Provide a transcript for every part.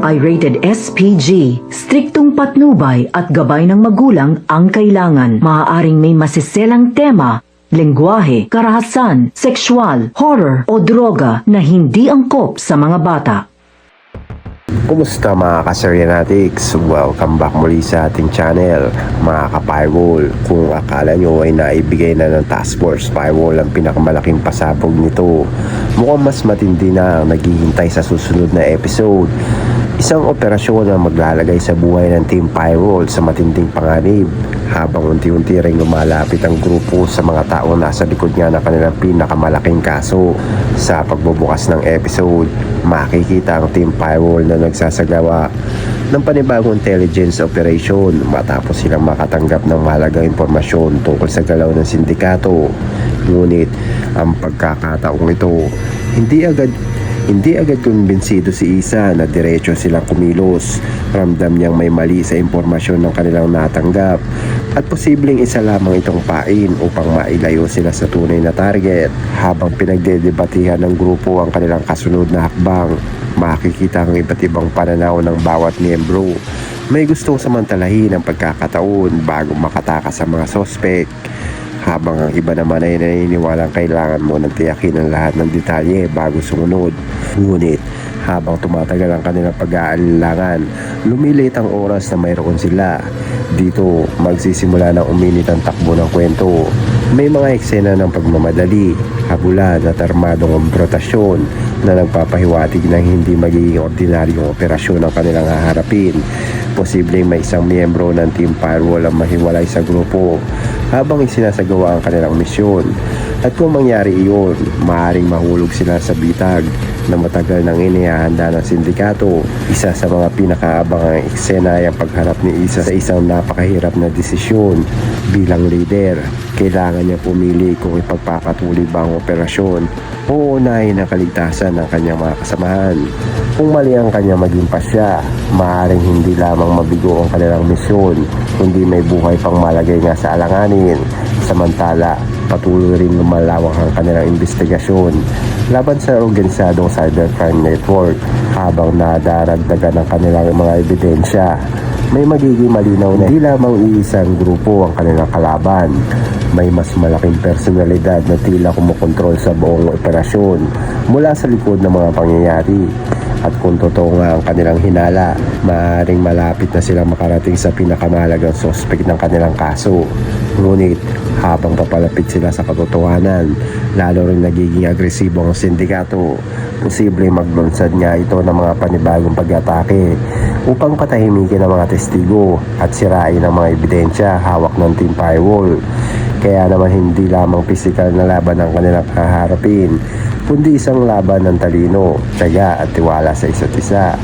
ay rated SPG. Striktong patnubay at gabay ng magulang ang kailangan. Maaaring may masiselang tema, lengguwahe, karahasan, sexual, horror o droga na hindi angkop sa mga bata. Kumusta mga ka-Serianatics? Welcome back muli sa ating channel, mga ka-Firewall. Kung akala nyo ay naibigay na ng Task Force Firewall ang pinakamalaking pasabog nito, mukhang mas matindi na ang naghihintay sa susunod na episode. Isang operasyon na maglalagay sa buhay ng Team Firewall sa matinding panganib, habang unti-unti rin lumalapit ang grupo sa mga taong nasa likod nga ng kanilang pinakamalaking kaso. Sa pagbubukas ng episode, makikita ang Team Firewall na nagsasagawa ng panibagong intelligence operation matapos silang makatanggap ng mahalagang impormasyon tungkol sa galaw ng sindikato. Ngunit ang pagkakataong ito, hindi agad kumbinsido si Isa na diretso silang kumilos. Ramdam niyang may mali sa impormasyon ng kanilang natanggap at posibleng isa lamang itong pain upang mailayo sila sa tunay na target. Habang pinagdedebatihan ng grupo ang kanilang kasunod na hakbang, makikita ang iba't ibang pananaw ng bawat miyembro. May gustong samantalahin ang pagkakataon bago makatakas sa mga sospek, habang ang iba naman ay naniniwalang kailangan mo nang tiyakin ang lahat ng detalye bago sumunod. Ngunit habang tumatagal ang kanilang pag-aalinlangan, lumilit ang oras na mayroon sila. Dito magsisimula ng uminit ang takbo ng kwento. May mga eksena ng pagmamadali, habulan at armadong konfrontasyon na nagpapahiwatig ng hindi magiging ordinaryong operasyon ang kanilang haharapin. Posibleng may isang miyembro ng Team Firewall ang mahiwalay sa grupo habang isinasagawa ang kanilang misyon. At kung mangyari iyon, maaaring mahulog sila sa bitag na matagal nang inihahanda ng sindikato. Isa sa mga pinakaabangang eksena ay ang pagharap ni Isa sa isang napakahirap na desisyon. Bilang leader, kailangan niya pumili kung ipagpapatuloy ba ang operasyon o unahin ang kaligtasan ng kanyang mga kasamahan. Kung mali ang kanyang maging pasya, maaaring hindi lamang mabigo ang kanilang misyon, kundi may buhay pang malagay nga sa alanganin. Samantala, patuloy rin lumalawak ang kanilang investigasyon laban sa organisadong cybercrime network. Habang nadaragdagan ang kanilang mga ebidensya, may magiging malinaw na hindi lamang iisang grupo ang kanilang kalaban. May mas malaking personalidad na tila kumukontrol sa buong operasyon mula sa likod ng mga pangyayari. At kung totoo nga ang kanilang hinala, maaaring malapit na silang makarating sa pinakamahalagang sospek ng kanilang kaso. Ngunit habang papalapit sila sa katotohanan, lalo rin nagiging agresibo ang sindikato. Posibleng maglunsad nga ito ng mga panibagong pag-atake upang patahimikin ang mga testigo at sirain ang mga ebidensya hawak ng Team Firewall. Kaya naman hindi lamang pisikal na laban ang kanilang haharapin, kundi isang laban ng talino, tiyaga at tiwala sa isa't isa.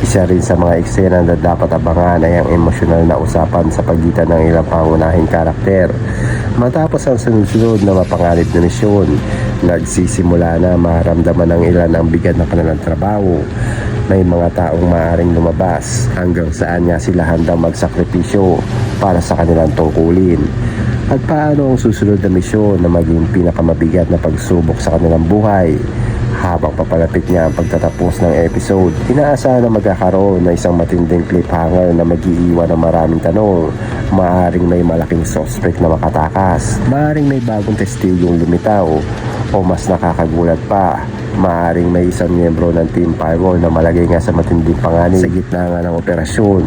Isa rin sa mga eksena na dapat abangan ay ang emosyonal na usapan sa pagitan ng ilang pangunahing karakter. Matapos ang sunod-sunod na mapanganib na misyon, nagsisimula na maramdaman ng ilan ang bigat ng kanilang trabaho. May mga taong maaaring lumabas hanggang saan nga sila handang magsakripisyo para sa kanilang tungkulin. At paano ang susunod na misyon na maging pinakamabigat na pagsubok sa kanilang buhay? Habang papalapit niya ang pagtatapos ng episode, inaasahan na magkakaroon ng isang matinding cliffhanger na mag-iiwan ng maraming tanong. Maaaring may malaking suspect na makatakas, maaaring may bagong testigong lumitaw, o mas nakakagulat pa, maaaring may isang miyembro ng Team Firewall na malagay nga sa matinding panganib sa gitna nga ng operasyon.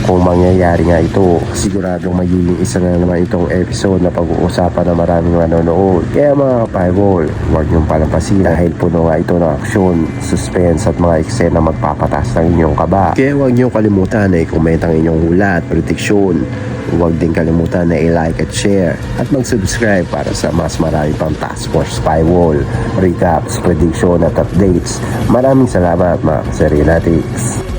Kung mangyayari nga ito, siguradong magiging isa na naman itong episode na pag-uusapan ng maraming manonood. Kaya mga Firewall, huwag niyong palampasin dahil puno nga ito ng aksyon, suspense at mga eksena magpapatas ng inyong kaba. Kaya huwag niyong kalimutan na i-comment ang inyong hula at prediksyon. Huwag din kalimutan na i-like at share at mag-subscribe para sa mas marami pang Task Force Firewall, recaps, prediction at updates. Maraming salamat mga Serianatics.